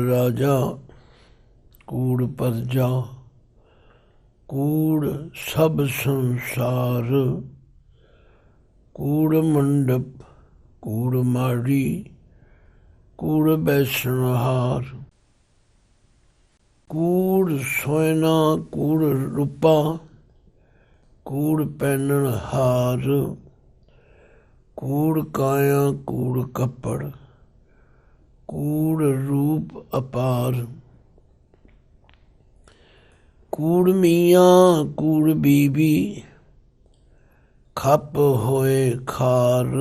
राजा कूड़ प्रजा कूड़ सब संसार कूड़ मंडप कूड़ माड़ी कूड़ बैसनहार कूड़ सोयना कूड़ रूपा कूड़ पैनन हार कूड़ काया कूड़ कपड़ कूड़ रूप अपार कूड़ मियाँ कूड़ बीबी खप होए खार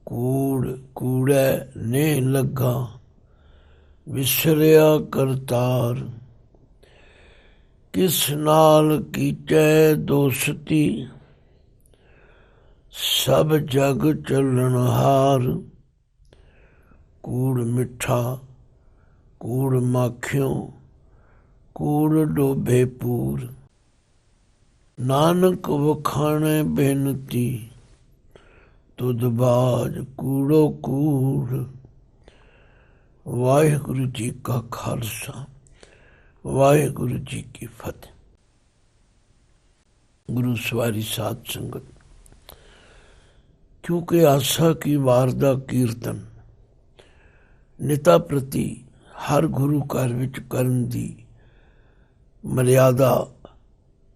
कूड़ कूड़े ने लगा विसरिया करतार किस नाल कीचै दोस्ती सब जग चलनहार कूड़ मिठा कूड़ माखियों कूड़ डोबे पूर नानक वखाणे बेनती तुद बाज कूड़ो कूड़। वाहिगुरु जी का खालसा वाहिगुरु जी की फतेह। गुरु सवारी साध संगत, क्योंकि आसा की वार दा कीर्तन निता प्रति हर गुरु घर विच करन दी मर्यादा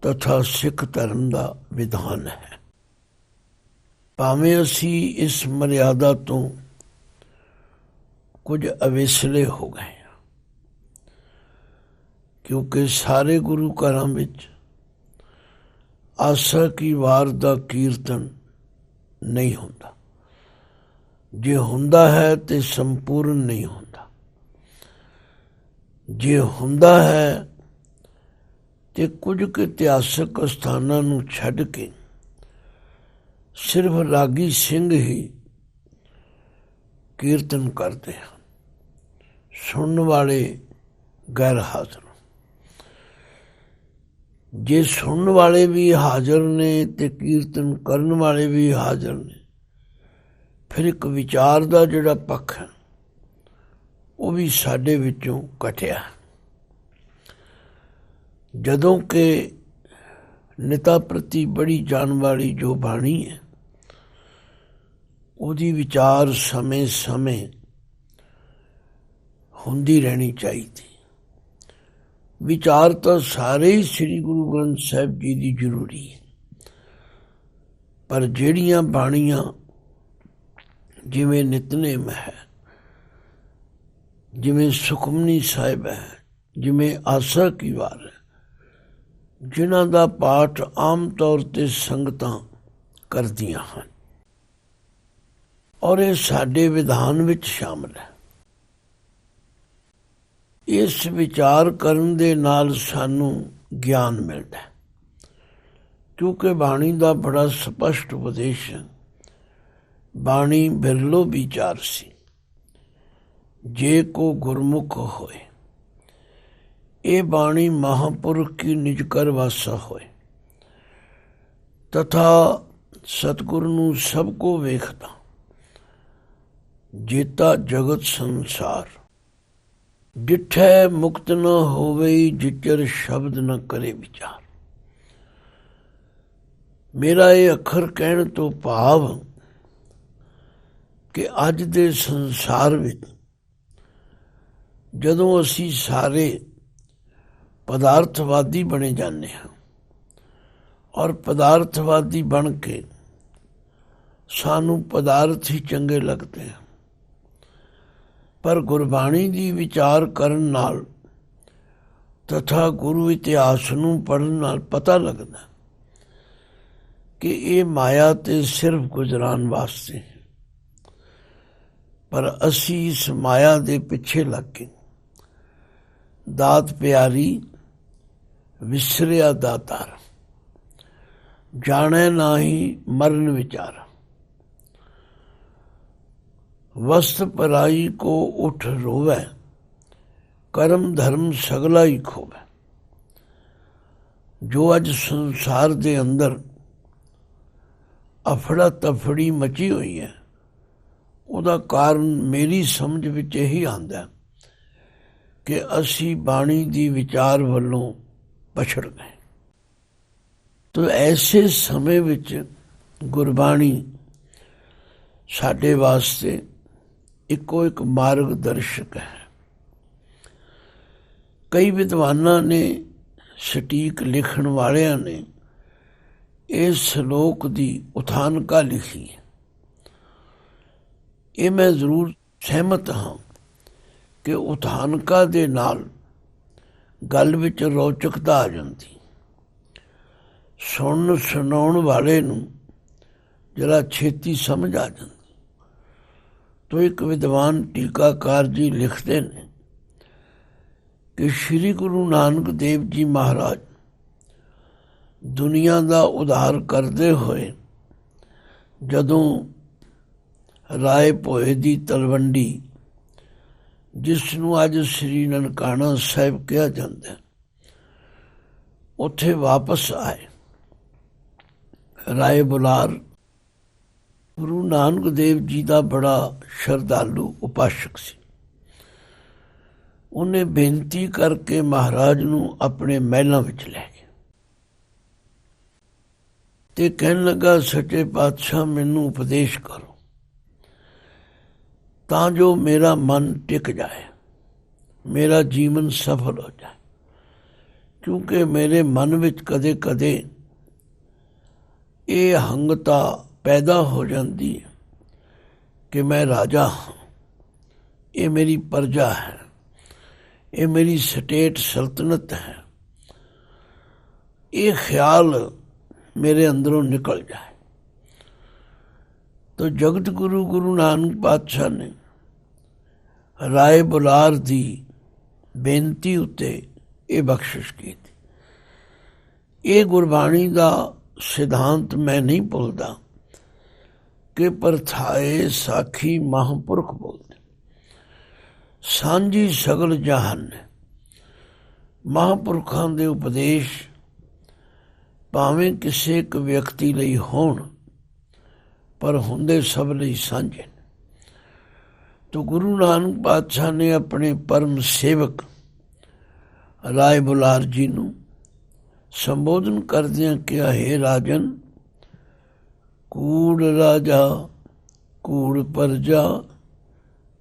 तथा सिख धर्म दा विधान है। भावें असी इस मर्यादा तो कुछ अवेसले हो गए, क्योंकि सारे गुरु घरां विच आसा की वार दा कीर्तन नहीं होंदा। जे हुंदा है तो संपूर्ण नहीं होंदा। जे हुंदा है तो कुछ इतिहासक स्थानां नूं छड्ड के सिर्फ रागी सिंह ही कीर्तन करते हैं, सुनने वाले गैर हाजिर। जे सुनने वाले भी हाजिर ने ते कीर्तन करने वाले भी हाजिर ने, फिर एक विचार का जिहड़ा पक्ष है वो भी साडे विचों कटिया। जदों के निता प्रति बड़ी जान वाली जो बाणी है ਉਹਦੀ विचार समय समय ਹੁੰਦੀ रहनी चाहिए। विचार तो सारे ही श्री गुरु ग्रंथ साहिब जी की जरूरी है, पर ਜਿਹੜੀਆਂ ਬਾਣੀਆਂ जिमें नितनेम है, जिमें सुखमनी साहिब है, जिमें आसा की वार है, जिन्हां दा पाठ आम तौर ते संगतां करदियां हैं और ये साडे विधान विच शामिल है। इस विचार करन दे नाल सानू ज्ञान मिलता है, क्योंकि बाणी दा बड़ा स्पष्ट उपदेश है। बाणी बिरलो विचार सी जे को गुरमुख होए, ये बाणी महापुरुष की निजकर वासा होए तथा सतगुरु नूं सबको वेखदा जेता जगत संसार जिठै मुक्त न होवे जिचर शब्द न करे विचार। मेरा ये अखर कहने तो भाव कि अज दे संसार विच जदों असी सारे पदार्थवादी बने जाने हैं और पदार्थवादी बन के सानू पदार्थ ही चंगे लगते हैं, पर गुरबाणी दी विचार करन नाल तथा गुरु इतिहास नूं पढ़न नाल पता लगदा कि ये माया ते सिर्फ गुजरान वास्ते है, पर असी इस माया दे पिछे लग के दात प्यारी विसरिया दातार जाने ना ही मरण विचार। वस्त पराई को उठ रोवे कर्म धर्म सगला ही खोवे। जो अज संसार दे अंदर अफड़ा तफड़ी मची हुई है, ਉਹਦਾ कारण मेरी समझ विच यही आंदा ਕਿ ਅਸੀਂ ਬਾਣੀ ਦੀ ਵਿਚਾਰ ਵੱਲੋਂ ਪਛੜ ਗਏ। ਤੋ ਐਸੇ ਸਮੇਂ ਵਿੱਚ ਗੁਰਬਾਣੀ ਸਾਡੇ ਵਾਸਤੇ ਇੱਕੋ ਇੱਕ ਮਾਰਗ ਦਰਸ਼ਕ ਹੈ। ਕਈ ਵਿਦਵਾਨਾਂ ਨੇ, ਸਟੀਕ ਲਿਖਣ ਵਾਲਿਆਂ ਨੇ ਇਸ ਸ਼ਲੋਕ ਦੀ ਉਥਾਨਕਾ ਲਿਖੀ ਹੈ। ਇਹ ਮੈਂ ਜ਼ਰੂਰ ਸਹਿਮਤ ਹਾਂ ਕਿ ਉਥਾਨਕਾ ਦੇ ਨਾਲ ਗੱਲ ਵਿੱਚ ਰੌਚਕਤਾ ਆ ਜਾਂਦੀ, ਸੁਣਾਉਣ ਵਾਲੇ ਨੂੰ ਜਰਾ ਛੇਤੀ ਸਮਝ ਆ ਜਾਂਦੀ। ਤੋ ਇੱਕ ਵਿਦਵਾਨ ਟੀਕਾਕਾਰ ਜੀ ਲਿਖਦੇ ਨੇ ਕਿ ਸ਼੍ਰੀ ਗੁਰੂ ਨਾਨਕ ਦੇਵ ਜੀ ਮਹਾਰਾਜ ਦੁਨੀਆ ਦਾ ਉਧਾਰ ਕਰਦੇ ਹੋਏ ਜਦੋਂ ਰਾਏ ਭੋਏ ਦੀ ਤਲਵੰਡੀ, ਜਿਸ ਨੂੰ ਅੱਜ ਸ੍ਰੀ ਨਨਕਾਣਾ ਸਾਹਿਬ ਕਿਹਾ ਜਾਂਦਾ, ਉੱਥੇ ਵਾਪਸ ਆਏ। ਰਾਏ ਬੁਲਾਰ ਗੁਰੂ ਨਾਨਕ ਦੇਵ ਜੀ ਦਾ ਬੜਾ ਸ਼ਰਧਾਲੂ ਉਪਾਸ਼ਕ ਸੀ। ਉਹਨੇ ਬੇਨਤੀ ਕਰਕੇ ਮਹਾਰਾਜ ਨੂੰ ਆਪਣੇ ਮਹਿਲਾਂ ਵਿੱਚ ਲੈ ਗਿਆ ਤੇ ਕਹਿਣ ਲੱਗਾ, ਸੱਚੇ ਪਾਤਸ਼ਾਹ ਮੈਨੂੰ ਉਪਦੇਸ਼ ਕਰੋ ਤਾਂ ਜੋ ਮੇਰਾ ਮਨ ਟਿਕ ਜਾਏ, ਮੇਰਾ ਜੀਵਨ ਸਫਲ ਹੋ ਜਾਏ, ਕਿਉਂਕਿ ਮੇਰੇ ਮਨ ਵਿੱਚ ਕਦੇ ਕਦੇ ਇਹ ਅਹੰਗਤਾ ਪੈਦਾ ਹੋ ਜਾਂਦੀ ਹੈ ਕਿ ਮੈਂ ਰਾਜਾ ਹਾਂ, ਇਹ ਮੇਰੀ ਪ੍ਰਜਾ ਹੈ, ਇਹ ਮੇਰੀ ਸਟੇਟ ਸਲਤਨਤ ਹੈ। ਇਹ ਖਿਆਲ ਮੇਰੇ ਅੰਦਰੋਂ ਨਿਕਲ ਜਾਏ। तो जगत गुरु गुरु नानक पातशाह ने राय बुलार दी बेनती उत्ते ये बख्शिश की थी। ये गुरबाणी का सिद्धांत मैं नहीं भुलदा कि परथाए साखी महापुरख बोलते, सांझी सगल जहान ने। महापुरखों के उपदेश भावें किसी एक व्यक्ति लई होण पर हुंदे सब लई सांझे। तो गुरु नानक पातशाह ने अपने परम सेवक राय बुलार जी नूं संबोधन करदियां कहा, हे राजन, कूड़ राजा कूड़ प्रजा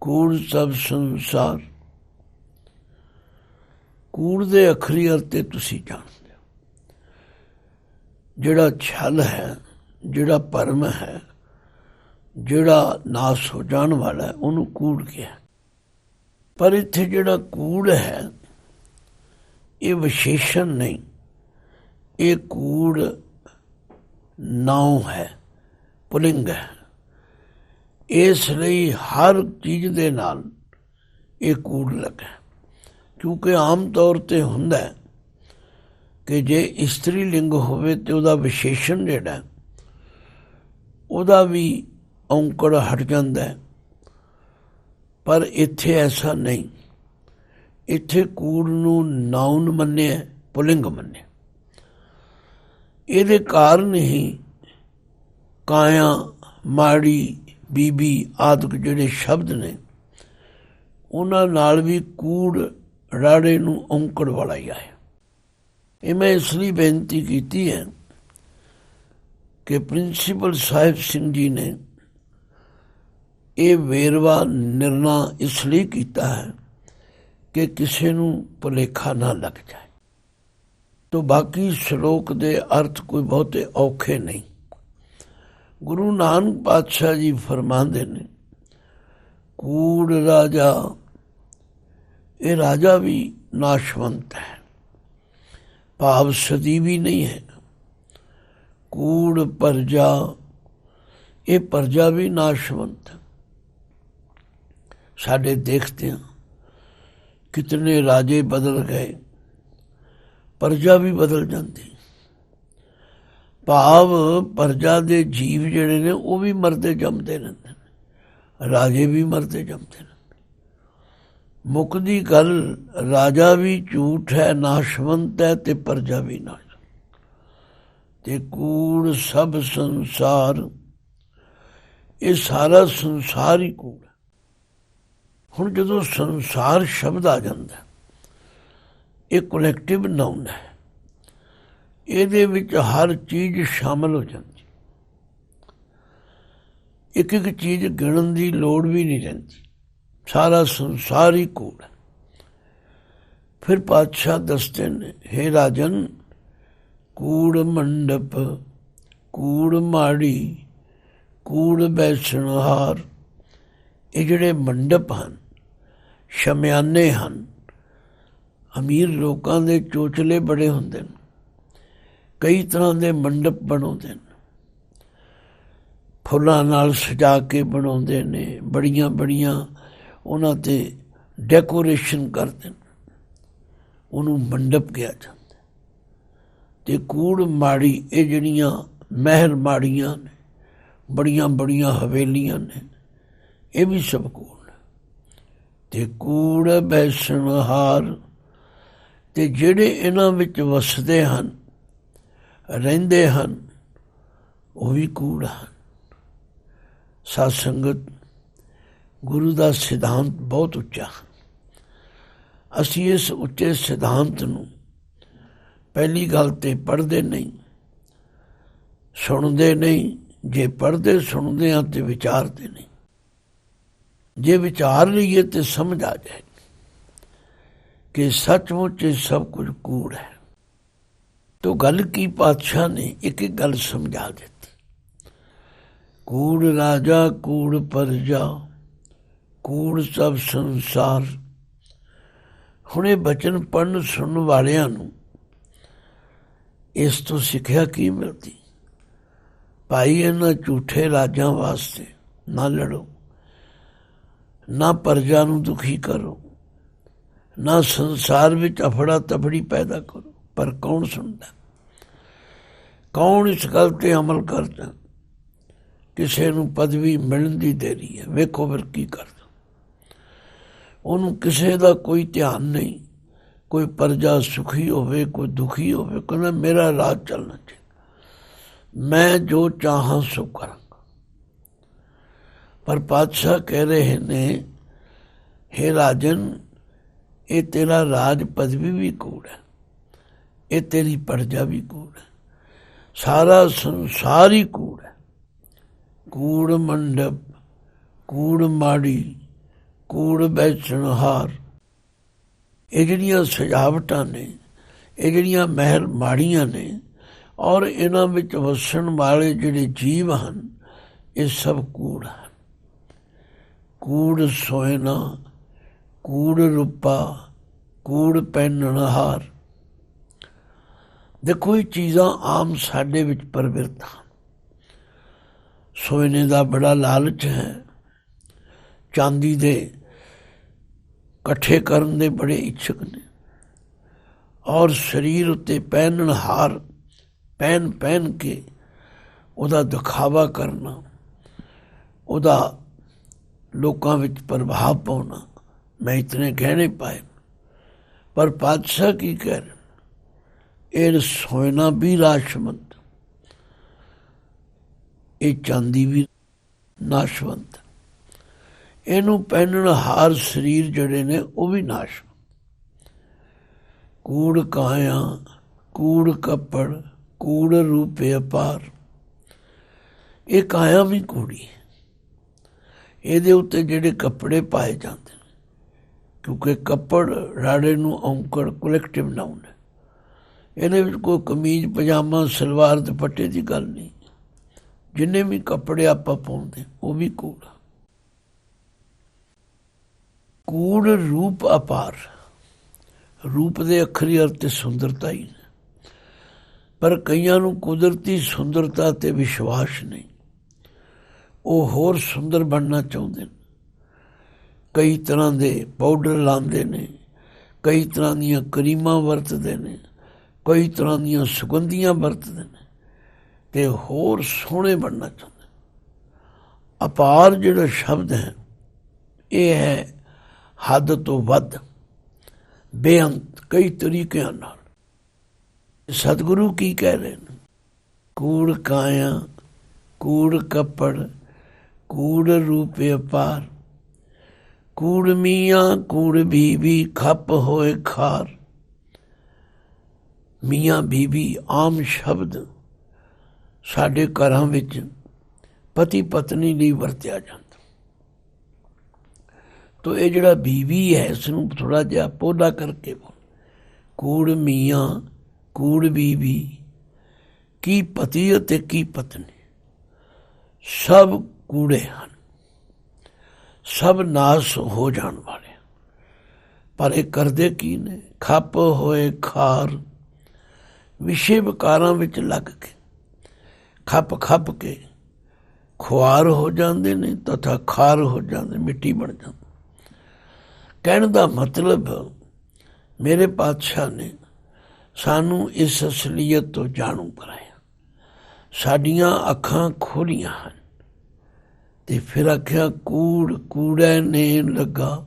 कूड़ सब संसार। कूड़ दे अखरी अर्थे तुसीं जाणदे हो। जिहड़ा छल है, जिहड़ा भरम है, जिहड़ा नाश हो जाने वाला है, उन्होंने कूड़ किया। पर इत्थे जिहड़ा कूड़ है ये विशेषण नहीं, ये कूड़ नाउं है, पुलिंग है। इसलिए हर चीज़ दे नाल ये कूड़ लगा, क्योंकि आम तौर पर हुंदा है कि जे इस्त्री लिंग होवे ते उहदा विशेषण जिहड़ा उहदा भी औंकड़ हट जाता है। पर इत्थे ऐसा नहीं, इत्थे कूड़ नूं नाउन मन्निया, पुलिंग मन्निया। इहदे कारण ही काया, माड़ी, बीबी आदि जिहड़े शब्द ने उन्हां नाल भी कूड़ राड़े नूं औंकड़ वाला ही आया। ये मैं इसलिए बेनती की है कि प्रिंसीपल साहिब सिंह जी ने ये वेरवा निर्णय इसलिए किया है कि किसी नूं भुलेखा ना लग जाए। तो बाकी श्लोक दे अर्थ कोई बहुते औखे नहीं। गुरु नानक पातशाह जी फरमाते ने, कूड़ राजा, ये राजा भी नाशवंत है, भाव सदी भी नहीं है। कूड़ प्रजा, ये प्रजा भी नाशवंत है। साढ़े देखते हैं कितने राजे बदल गए, प्रजा भी बदल जाती। भाव प्रजा के जीव जिहड़े ने वो भी मरते जमते रहते हैं, राजे भी मरते जमते रहते। मुकदी गल, राजा भी झूठ है, नाशवंत है, ते प्रजा भी नाशवंत। ते कूड़ सब संसार, ये सारा संसार ही कूड़ है। हुण जदों संसार शब्द आ जाता है ਇਹ ਕੁਲੈਕਟਿਵ ਨਾਊਨ ਹੈ। ਇਹਦੇ ਵਿੱਚ ਹਰ ਚੀਜ਼ ਸ਼ਾਮਲ ਹੋ ਜਾਂਦੀ, ਇੱਕ ਇੱਕ ਚੀਜ਼ ਗਿਣਨ ਦੀ ਲੋੜ ਵੀ ਨਹੀਂ ਰਹਿੰਦੀ, ਸਾਰਾ ਸੰਸਾਰ ਹੀ ਕੂੜ ਹੈ। ਫਿਰ ਪਾਤਸ਼ਾਹ ਦੱਸਦੇ ਨੇ, ਹੇ ਰਾਜਨ, ਕੂੜ ਮੰਡਪ, ਕੂੜ ਮਾੜੀ, ਕੂੜ ਬੈਸਣਹਾਰ, ਇਹ ਜਿਹੜੇ ਮੰਡਪ ਹਨ, ਸ਼ਮਿਆਨੇ ਹਨ। ਅਮੀਰ ਲੋਕਾਂ ਦੇ ਚੋਚਲੇ ਬੜੇ ਹੁੰਦੇ ਨੇ, ਕਈ ਤਰ੍ਹਾਂ ਦੇ ਮੰਡਪ ਬਣਾਉਂਦੇ ਨੇ, ਫੁੱਲਾਂ ਨਾਲ ਸਜਾ ਕੇ ਬਣਾਉਂਦੇ ਨੇ, ਬੜੀਆਂ ਬੜੀਆਂ ਉਹਨਾਂ 'ਤੇ ਡੈਕੋਰੇਸ਼ਨ ਕਰਦੇ ਨੇ, ਉਹਨੂੰ ਮੰਡਪ ਕਿਹਾ ਜਾਂਦਾ। ਅਤੇ ਕੂੜ ਮਾੜੀ, ਇਹ ਜਿਹੜੀਆਂ ਮਹਿਲ ਮਾੜੀਆਂ ਨੇ, ਬੜੀਆਂ ਬੜੀਆਂ ਹਵੇਲੀਆਂ ਨੇ, ਇਹ ਵੀ ਸਭ ਕੂੜ ਨੇ। ਅਤੇ ਕੂੜ ਬੈਸਣਹਾਰ, ਅਤੇ ਜਿਹੜੇ ਇਹਨਾਂ ਵਿੱਚ ਵਸਦੇ ਹਨ, ਰਹਿੰਦੇ ਹਨ, ਉਹ ਵੀ ਕੂੜ ਹਨ। ਸਾਧ ਸੰਗਤ, ਗੁਰੂ ਦਾ ਸਿਧਾਂਤ ਬਹੁਤ ਉੱਚਾ ਹੈ। ਅਸੀਂ ਇਸ ਉੱਚੇ ਸਿਧਾਂਤ ਨੂੰ ਪਹਿਲੀ ਗੱਲ ਤੇ ਪੜ੍ਹਦੇ ਨਹੀਂ, ਸੁਣਦੇ ਨਹੀਂ। ਜੇ ਪੜ੍ਹਦੇ ਸੁਣਦੇ ਹਾਂ ਤੇ ਵਿਚਾਰਦੇ ਨਹੀਂ। ਜੇ ਵਿਚਾਰ ਲਈਏ ਤੇ ਸਮਝ ਆ ਜਾਏ ਕਿ ਸੱਚਮੁੱਚ ਇਹ ਸਭ ਕੁਝ ਕੂੜ ਹੈ। ਤੋ ਗੱਲ ਕੀ, ਪਾਤਸ਼ਾਹ ਨੇ ਇੱਕ ਇੱਕ ਗੱਲ ਸਮਝਾ ਦਿੱਤੀ। ਕੂੜ ਰਾਜਾ, ਕੂੜ ਪਰਜਾ, ਕੂੜ ਸਭ ਸੰਸਾਰ। ਹੁਣ ਇਹ ਬਚਨ ਪੜ੍ਹਨ ਸੁਣਨ ਵਾਲਿਆਂ ਨੂੰ ਇਸ ਤੋਂ ਸਿੱਖਿਆ ਕੀ ਮਿਲਦੀ? ਭਾਈ, ਇਹਨਾਂ ਝੂਠੇ ਰਾਜਾਂ ਵਾਸਤੇ ਨਾ ਲੜੋ, ਨਾ ਪਰਜਾ ਨੂੰ ਦੁਖੀ ਕਰੋ, ਨਾ ਸੰਸਾਰ ਵਿੱਚ ਅਫੜਾ ਤਫੜੀ ਪੈਦਾ ਕਰੋ। ਪਰ ਕੌਣ ਸੁਣਦਾ? ਕੌਣ ਇਸ ਗੱਲ 'ਤੇ ਅਮਲ ਕਰਦਾ? ਕਿਸੇ ਨੂੰ ਪਦਵੀ ਮਿਲਣ ਦੀ ਦੇਰੀ ਹੈ, ਵੇਖੋ ਫਿਰ ਕੀ ਕਰਦਾ। ਉਹਨੂੰ ਕਿਸੇ ਦਾ ਕੋਈ ਧਿਆਨ ਨਹੀਂ। ਕੋਈ ਪਰਜਾ ਸੁਖੀ ਹੋਵੇ, ਕੋਈ ਦੁਖੀ ਹੋਵੇ, ਕਹਿੰਦਾ ਮੇਰਾ ਰਾਜ ਚੱਲਣਾ ਚਾਹੀਦਾ, ਮੈਂ ਜੋ ਚਾਹਾਂ ਸੋ ਕਰਾਂਗਾ। ਪਰ ਪਾਤਸ਼ਾਹ ਕਹਿ ਰਹੇ ਨੇ, ਹੇ ਰਾਜਨ, ਇਹ ਤੇਰਾ ਰਾਜ ਪਦਵੀ ਵੀ ਕੂੜ ਹੈ, ਇਹ ਤੇਰੀ ਪਰਜਾ ਵੀ ਕੂੜ ਹੈ, ਸਾਰਾ ਸੰਸਾਰ ਹੀ ਕੂੜ ਹੈ। ਕੂੜ ਮੰਡਪ, ਕੂੜ ਮਾੜੀ, ਕੂੜ ਬੈਸਣਹਾਰ। ਇਹ ਜਿਹੜੀਆਂ ਸਜਾਵਟਾਂ ਨੇ, ਇਹ ਜਿਹੜੀਆਂ ਮਹਿਲ ਮਾੜੀਆਂ ਨੇ, ਔਰ ਇਹਨਾਂ ਵਿੱਚ ਵਸਣ ਵਾਲੇ ਜਿਹੜੇ ਜੀਵ ਹਨ, ਇਹ ਸਭ ਕੂੜ ਹਨ। ਕੂੜ ਸੋਇਨਾ, ਕੂੜ ਰੂਪਾ, ਕੂੜ ਪਹਿਨਣਹਾਰ। ਦੇਖੋ, ਇਹ ਚੀਜ਼ਾਂ ਆਮ ਸਾਡੇ ਵਿੱਚ ਪ੍ਰਵਿਰਤ ਹਨ। ਸੋਨੇ ਦਾ ਬੜਾ ਲਾਲਚ ਹੈ, ਚਾਂਦੀ ਦੇ ਇਕੱਠੇ ਕਰਨ ਦੇ ਬੜੇ ਇੱਛੁਕ ਨੇ, ਔਰ ਸਰੀਰ ਉੱਤੇ ਪਹਿਨਣਹਾਰ ਪਹਿਨ ਕੇ ਉਹਦਾ ਦਿਖਾਵਾ ਕਰਨਾ, ਉਹਦਾ ਲੋਕਾਂ ਵਿੱਚ ਪ੍ਰਭਾਵ ਪਾਉਣਾ। ਮੈਂ ਇਤਨੇ ਗਹਿਣੇ ਪਾਏ। ਪਰ ਪਾਤਸ਼ਾਹ ਕੀ ਕਹਿ ਰਹੇ? ਇਹ ਸੋਨਾ ਵੀ ਨਾਸ਼ਵੰਤ, ਇਹ ਚਾਂਦੀ ਵੀ ਨਾਸ਼ਵੰਤ। ਇਹਨੂੰ ਪਹਿਨਣਹਾਰ ਸਰੀਰ ਜਿਹੜੇ ਨੇ ਉਹ ਵੀ ਨਾਸ਼ਵੰਤ। ਕੂੜ ਕਾਇਆ, ਕੂੜ ਕੱਪੜ, ਕੂੜ ਰੂਪੇ ਅਪਾਰ। ਇਹ ਕਾਇਆ ਵੀ ਕੂੜੀ ਹੈ। ਇਹਦੇ ਉੱਤੇ ਜਿਹੜੇ ਕੱਪੜੇ ਪਾਏ ਜਾਂਦੇ ਨੇ, ਕਿਉਂਕਿ ਕੱਪੜ ਰਾੜੇ ਨੂੰ ਔਂਕੜ ਕੁਲੈਕਟਿਵ ਨਾਊਨ ਹੈ। ਇਹਦੇ ਵਿੱਚ ਕੋਈ ਕਮੀਜ਼ ਪਜਾਮਾ ਸਲਵਾਰ ਦੁਪੱਟੇ ਦੀ ਗੱਲ ਨਹੀਂ। ਜਿੰਨੇ ਵੀ ਕੱਪੜੇ ਆਪਾਂ ਪਾਉਂਦੇ ਉਹ ਵੀ ਕੂੜ। ਕੂੜ ਰੂਪ ਅਪਾਰ। ਰੂਪ ਦੇ ਅੱਖਰੀ ਅਰਥ ਤੇ ਸੁੰਦਰਤਾ ਹੀ ਨੇ, ਪਰ ਕਈਆਂ ਨੂੰ ਕੁਦਰਤੀ ਸੁੰਦਰਤਾ ਤੇ ਵਿਸ਼ਵਾਸ ਨਹੀਂ। ਉਹ ਹੋਰ ਸੁੰਦਰ ਬਣਨਾ ਚਾਹੁੰਦੇ ਨੇ। ਕਈ ਤਰ੍ਹਾਂ ਦੇ ਪਾਊਡਰ ਲਾਉਂਦੇ ਨੇ, ਕਈ ਤਰ੍ਹਾਂ ਦੀਆਂ ਕਰੀਮਾਂ ਵਰਤਦੇ ਨੇ, ਕਈ ਤਰ੍ਹਾਂ ਦੀਆਂ ਸੁਗੰਧੀਆਂ ਵਰਤਦੇ ਨੇ, ਅਤੇ ਹੋਰ ਸੋਹਣੇ ਬਣਨਾ ਚਾਹੁੰਦੇ। ਅਪਾਰ ਜਿਹੜਾ ਸ਼ਬਦ ਹੈ, ਇਹ ਹੈ ਹੱਦ ਤੋਂ ਵੱਧ, ਬੇਅੰਤ, ਕਈ ਤਰੀਕਿਆਂ ਨਾਲ। ਸਤਿਗੁਰੂ ਕੀ ਕਹਿ ਰਹੇ ਨੇ? ਕੂੜ ਕਾਇਆ, ਕੂੜ ਕੱਪੜ, ਕੂੜ ਰੂਪੇ ਅਪਾਰ। ਕੂੜ ਮੀਆਂ, ਕੂੜ ਬੀਬੀ, ਖੱਪ ਹੋਏ ਖਾਰ। ਮੀਆਂ ਬੀਬੀ ਆਮ ਸ਼ਬਦ ਸਾਡੇ ਘਰਾਂ ਵਿੱਚ ਪਤੀ ਪਤਨੀ ਲਈ ਵਰਤਿਆ ਜਾਂਦਾ। ਤੋ ਇਹ ਜਿਹੜਾ ਬੀਵੀ ਹੈ ਇਸਨੂੰ ਥੋੜ੍ਹਾ ਜਿਹਾ ਪੋਲਾ ਕਰਕੇ ਬੋਲ। ਕੂੜ ਮੀਆਂ ਕੂੜ ਬੀਬੀ, ਕੀ ਪਤੀ ਅਤੇ ਕੀ ਪਤਨੀ, ਸਭ ਕੂੜੇ ਹਨ, ਸਭ ਨਾਸ ਹੋ ਜਾਣ ਵਾਲੇ। ਪਰ ਇਹ ਕਰਦੇ ਕੀ ਨੇ? ਖੱਪ ਹੋਏ ਖਾਰ, ਵਿਸ਼ੇ ਵਿਕਾਰਾਂ ਵਿੱਚ ਲੱਗ ਕੇ ਖੱਪ ਖੱਪ ਕੇ ਖੁਆਰ ਹੋ ਜਾਂਦੇ ਨੇ ਤਥਾ ਖਾਰ ਹੋ ਜਾਂਦੇ, ਮਿੱਟੀ ਬਣ ਜਾਂਦੇ। ਕਹਿਣ ਦਾ ਮਤਲਬ ਮੇਰੇ ਪਾਤਸ਼ਾਹ ਨੇ ਸਾਨੂੰ ਇਸ ਅਸਲੀਅਤ ਤੋਂ ਜਾਣੂ ਕਰਾਇਆ। ਸਾਡੀਆਂ ਅੱਖਾਂ ਖੋਲ੍ਹੀਆਂ ਹਨ ਤੇ ਫਿਰ ਆਖਿਆ ਕੂੜ ਕੂੜੇ ਨੇ ਲੱਗਾ।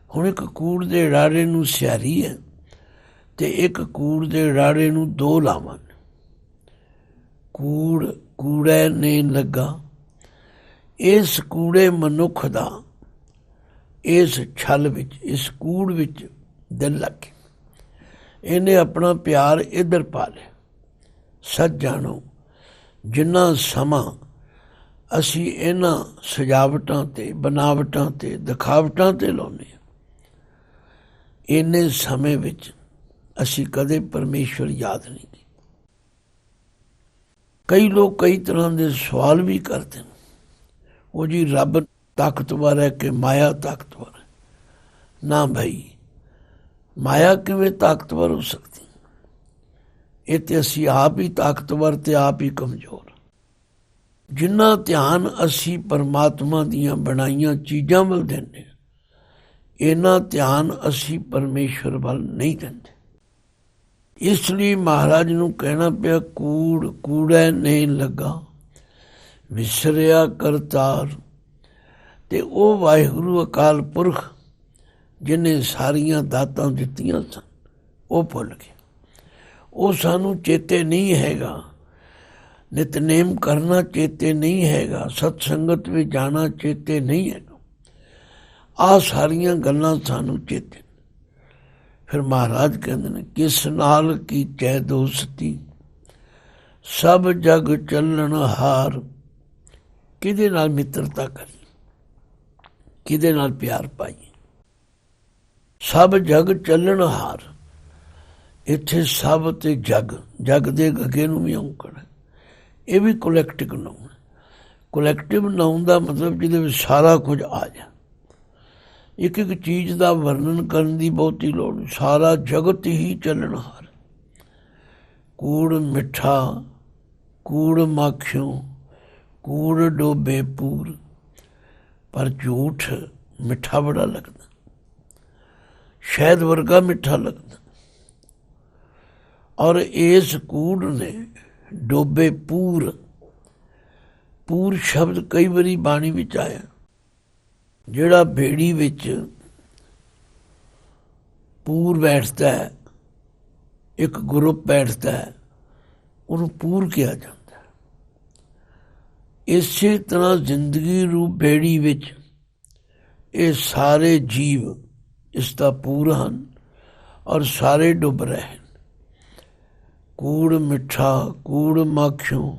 ਹੁਣ ਇੱਕ ਕੂੜ ਦੇ ਰਾੜੇ ਨੂੰ ਸਿਆਰੀ ਹੈ ਤੇ ਇੱਕ ਕੂੜ ਦੇ ਰਾੜੇ ਨੂੰ ਦੋ ਲਾਵਾਂ ਨੇ। ਕੂੜ ਕੂੜੇ ਨੇ ਲੱਗਾ। ਇਸ ਕੂੜੇ ਮਨੁੱਖ ਦਾ ਇਸ ਛਲ ਵਿੱਚ, ਇਸ ਕੂੜ ਵਿੱਚ ਦਿਲ ਲੱਗ ਗਿਆ। ਇਹਨੇ ਆਪਣਾ ਪਿਆਰ ਇੱਧਰ ਪਾ ਲਿਆ। ਸੱਚ ਜਾਣੋ, ਜਿੰਨਾ ਸਮਾਂ ਅਸੀਂ ਇਹਨਾਂ ਸਜਾਵਟਾਂ ਤੇ ਬਨਾਵਟਾਂ ਤੇ ਦਿਖਾਵਟਾਂ ਤੇ ਲਾਉਂਦੇ ਹਾਂ, ਇੰਨੇ ਸਮੇਂ ਵਿੱਚ ਅਸੀਂ ਕਦੇ ਪਰਮੇਸ਼ਵਰ ਯਾਦ ਨਹੀਂ ਕੀਤਾ। ਕਈ ਲੋਕ ਕਈ ਤਰ੍ਹਾਂ ਦੇ ਸਵਾਲ ਵੀ ਕਰਦੇ ਨੇ, ਉਹ ਜੀ ਰੱਬ ਤਾਕਤਵਰ ਹੈ ਕਿ ਮਾਇਆ ਤਾਕਤਵਰ ਹੈ? ਨਾ ਭਾਈ, ਮਾਇਆ ਕਿਵੇਂ ਤਾਕਤਵਰ ਹੋ ਸਕਦੀ? ਇਹ ਤੇ ਅਸੀਂ ਆਪ ਹੀ ਤਾਕਤਵਰ ਤੇ ਆਪ ਹੀ ਕਮਜ਼ੋਰ। ਜਿੰਨਾ ਧਿਆਨ ਅਸੀਂ ਪਰਮਾਤਮਾ ਦੀਆਂ ਬਣਾਈਆਂ ਚੀਜ਼ਾਂ ਵੱਲ ਦਿੰਦੇ, ਇੰਨਾ ਧਿਆਨ ਅਸੀਂ ਪਰਮੇਸ਼ਵਰ ਵੱਲ ਨਹੀਂ ਦਿੰਦੇ। ਇਸ ਲਈ ਮਹਾਰਾਜ ਨੂੰ ਕਹਿਣਾ ਪਿਆ ਕੂੜ ਕੂੜੇ ਨੇ ਲੱਗਾ, ਵਿਸਰਿਆ ਕਰਤਾਰ। ਤੇ ਉਹ ਵਾਹਿਗੁਰੂ ਅਕਾਲ ਪੁਰਖ ਜਿਹਨੇ ਸਾਰੀਆਂ ਦਾਤਾਂ ਦਿੱਤੀਆਂ ਸਨ, ਉਹ ਭੁੱਲ ਗਿਆ। ਉਹ ਸਾਨੂੰ ਚੇਤੇ ਨਹੀਂ ਹੈਗਾ, ਨਿਤਨੇਮ ਕਰਨਾ ਚੇਤੇ ਨਹੀਂ ਹੈਗਾ, ਸਤ ਸੰਗਤ ਵਿੱਚ ਜਾਣਾ ਚੇਤੇ ਨਹੀਂ ਹੈਗਾ। ਆਹ ਸਾਰੀਆਂ ਗੱਲਾਂ ਸਾਨੂੰ ਚੇਤੇ। ਫਿਰ ਮਹਾਰਾਜ ਕਹਿੰਦੇ ਨੇ ਕਿਸ ਨਾਲ ਕੀਚੈ ਦੋਸਤੀ, ਸਭ ਜਗ ਚੱਲਣ ਹਾਰ। ਕਿਹਦੇ ਨਾਲ ਮਿੱਤਰਤਾ ਕਰੀ, ਕਿਹਦੇ ਨਾਲ ਪਿਆਰ ਪਾਈਏ? ਸਭ ਜਗ ਚੱਲਣ ਹਾਰ। ਇੱਥੇ ਸਭ ਤੇ ਜਗ, ਜਗ ਦੇ ਗੱਗੇ ਨੂੰ ਵੀ ਔਂਕੜ ਹੈ। ਇਹ ਵੀ ਕੋਲੈਕਟਿਵ ਨਾਉਨ। ਕੋਲੈਕਟਿਵ ਨਾਉਨ ਦਾ ਮਤਲਬ ਜਿਹਦੇ ਵਿੱਚ ਸਾਰਾ ਕੁਝ ਆ ਜਾ। ਇੱਕ ਇੱਕ ਚੀਜ਼ ਦਾ ਵਰਣਨ ਕਰਨ ਦੀ ਬਹੁਤੀ ਲੋੜ ਨਹੀਂ। ਸਾਰਾ ਜਗਤ ਹੀ ਚੱਲਣ ਹਾਰ। ਕੂੜ ਮਿੱਠਾ ਕੂੜ ਮਾਖਿਓ, ਕੂੜ ਡੋਬੇ ਪੂਰ। ਪਰ ਝੂਠ ਮਿੱਠਾ ਬੜਾ ਲੱਗਦਾ, ਸ਼ਹਿਦ ਵਰਗਾ ਮਿੱਠਾ ਲੱਗਦਾ। ਔਰ ਇਸ ਕੂੜ ਨੇ ਡੋਬੇ ਪੂਰ। ਪੂਰ ਸ਼ਬਦ ਕਈ ਵਾਰੀ ਬਾਣੀ ਵਿੱਚ ਆਇਆ। ਜਿਹੜਾ ਬੇੜੀ ਵਿੱਚ ਪੂਰ ਬੈਠਦਾ ਹੈ, ਇੱਕ ਗਰੁੱਪ ਬੈਠਦਾ ਹੈ, ਉਹਨੂੰ ਪੂਰ ਕਿਹਾ ਜਾਂਦਾ। ਇਸੇ ਤਰ੍ਹਾਂ ਜ਼ਿੰਦਗੀ ਰੂਪ ਬੇੜੀ ਵਿੱਚ ਇਹ ਸਾਰੇ ਜੀਵ ਇਸ ਦਾ ਪੂਰ ਹਨ ਔਰ ਸਾਰੇ ਡੁੱਬ ਰਹੇ ਹਨ। ਕੂੜ ਮਿੱਠਾ ਕੂੜ ਮਾਖਿਓ,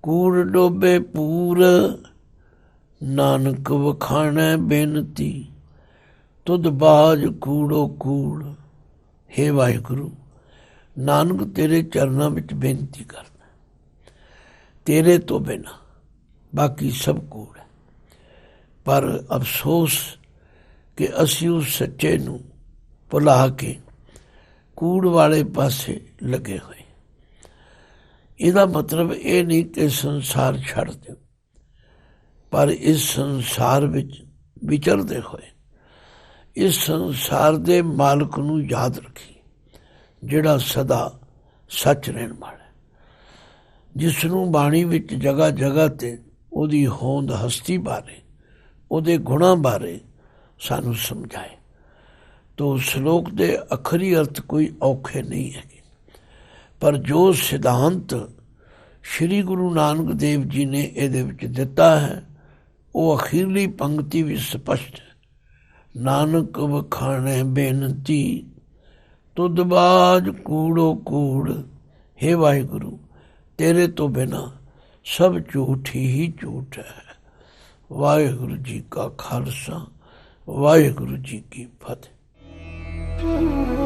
ਕੂੜ ਡੋਬੇ ਪੂਰ। ਨਾਨਕ ਵਖਾਣੈ ਬੇਨਤੀ, ਤੁਧ ਬਾਜ ਕੂੜੋ ਕੂੜ। ਹੇ ਵਾਹਿਗੁਰੂ, ਨਾਨਕ ਤੇਰੇ ਚਰਨਾਂ ਵਿੱਚ ਬੇਨਤੀ ਕਰਦਾ, ਤੇਰੇ ਤੋਂ ਬਿਨਾਂ ਬਾਕੀ ਸਭ ਕੂੜ ਹੈ। ਪਰ ਅਫਸੋਸ ਕਿ ਅਸੀਂ ਉਸ ਸੱਚੇ ਨੂੰ ਭੁਲਾ ਕੇ ਕੂੜ ਵਾਲੇ ਪਾਸੇ ਲੱਗੇ ਹੋਏ। ਇਹਦਾ ਮਤਲਬ ਇਹ ਨਹੀਂ ਕਿ ਸੰਸਾਰ ਛੱਡ ਦਿਓ, ਪਰ ਇਸ ਸੰਸਾਰ ਵਿੱਚ ਵਿਚਰਦੇ ਹੋਏ ਇਸ ਸੰਸਾਰ ਦੇ ਮਾਲਕ ਨੂੰ ਯਾਦ ਰੱਖੀ, ਜਿਹੜਾ ਸਦਾ ਸੱਚ ਰਹਿਣ ਵਾਲਾ, ਜਿਸ ਨੂੰ ਬਾਣੀ ਵਿੱਚ ਜਗ੍ਹਾ ਜਗ੍ਹਾ 'ਤੇ ਉਹਦੀ ਹੋਂਦ ਹਸਤੀ ਬਾਰੇ, ਉਹਦੇ ਗੁਣਾਂ ਬਾਰੇ ਸਾਨੂੰ ਸਮਝਾਏ। ਤੋ ਸ਼ਲੋਕ ਦੇ ਅਖਰੀ ਅਰਥ ਕੋਈ ਔਖੇ ਨਹੀਂ ਹੈਗੇ, ਪਰ ਜੋ ਸਿਧਾਂਤ ਸ਼੍ਰੀ ਗੁਰੂ ਨਾਨਕ ਦੇਵ ਜੀ ਨੇ ਇਹਦੇ ਵਿੱਚ ਦਿੱਤਾ ਹੈ, ਉਹ ਅਖੀਰਲੀ ਪੰਕਤੀ ਵਿੱਚ ਸਪਸ਼ਟ ਹੈ। ਨਾਨਕ ਵਖਾਣੈ ਬੇਨਤੀ, ਤੁਦਬਾਜ ਕੂੜੋ ਕੂੜ। हे वाहिगुरु, तेरे तो बिना सब झूठ ही झूठ है। वाहिगुरु जी का खालसा, वाहिगुरु जी की फतेह।